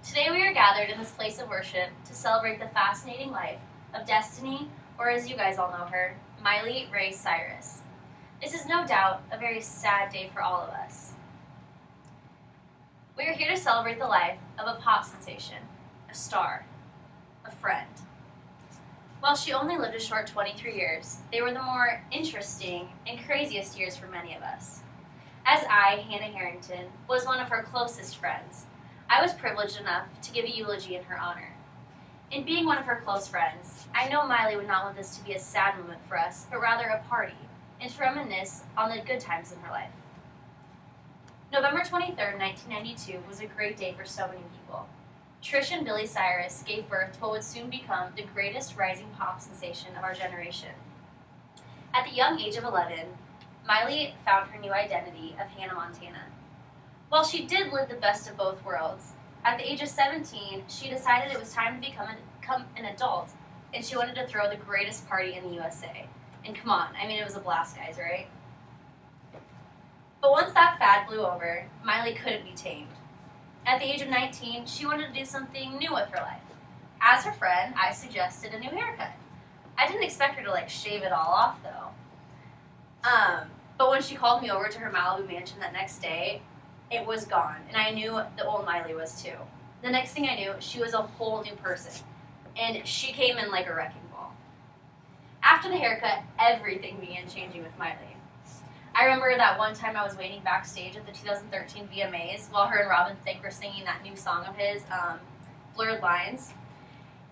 Today we are gathered in this place of worship to celebrate the fascinating life of Destiny, or as you guys all know her, Miley Ray Cyrus. This is no doubt a very sad day for all of us. We are here to celebrate the life of a pop sensation, a star, a friend. While she only lived a short 23 years, they were the more interesting and craziest years for many of us. As I, Hannah Harrington, was one of her closest friends, I was privileged enough to give a eulogy in her honor. In being one of her close friends, I know Miley would not want this to be a sad moment for us, but rather a party, and to reminisce on the good times in her life. November 23rd, 1992 was a great day for so many people. Trish and Billy Cyrus gave birth to what would soon become the greatest rising pop sensation of our generation. At the young age of 11, Miley found her new identity of Hannah Montana. While she did live the best of both worlds, at the age of 17, she decided it was time to become an adult, and she wanted to throw the greatest party in the USA. And come on, I mean, it was a blast, guys, right? But once that fad blew over, Miley couldn't be tamed. At the age of 19, she wanted to do something new with her life. As her friend, I suggested a new haircut. I didn't expect her to, shave it all off, though. But when she called me over to her Malibu mansion that next day, it was gone, and I knew the old Miley was too. The next thing I knew, she was a whole new person, and she came in like a wrecking ball. After the haircut, everything began changing with Miley. I remember that one time I was waiting backstage at the 2013 VMAs while her and Robin Thicke were singing that new song of his, Blurred Lines.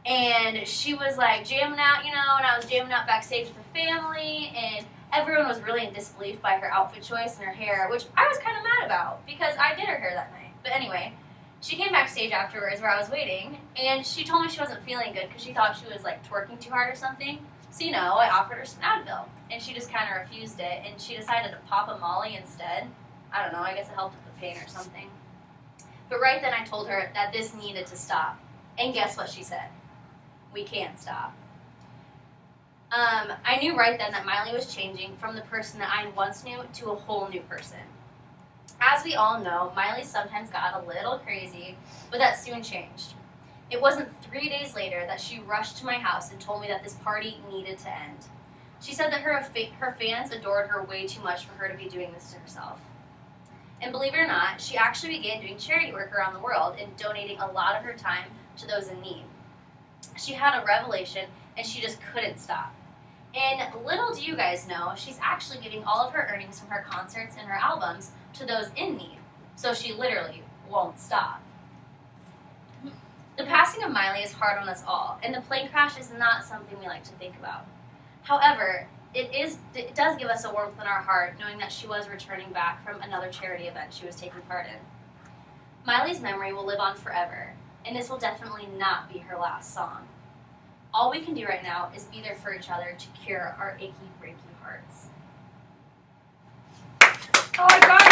And she was jamming out, and I was jamming out backstage with the family, and everyone was really in disbelief by her outfit choice and her hair, which I was kind of mad about because I did her hair that night. But anyway, she came backstage afterwards where I was waiting, and she told me she wasn't feeling good because she thought she was twerking too hard or something. So, I offered her some Advil, and she just kind of refused it, and she decided to pop a Molly instead. I don't know, I guess it helped with the pain or something. But right then I told her that this needed to stop. And guess what she said? We can't stop. I knew right then that Miley was changing from the person that I once knew to a whole new person. As we all know, Miley sometimes got a little crazy, but that soon changed. It wasn't 3 days later that she rushed to my house and told me that this party needed to end. She said that her fans adored her way too much for her to be doing this to herself. And believe it or not, she actually began doing charity work around the world and donating a lot of her time to those in need. She had a revelation, and she just couldn't stop. And little do you guys know, she's actually giving all of her earnings from her concerts and her albums to those in need. So she literally won't stop. The passing of Miley is hard on us all, and the plane crash is not something we like to think about. However, it does give us a warmth in our heart knowing that she was returning back from another charity event she was taking part in. Miley's memory will live on forever, and this will definitely not be her last song. All we can do right now is be there for each other to cure our achy, breaky hearts. Oh my God!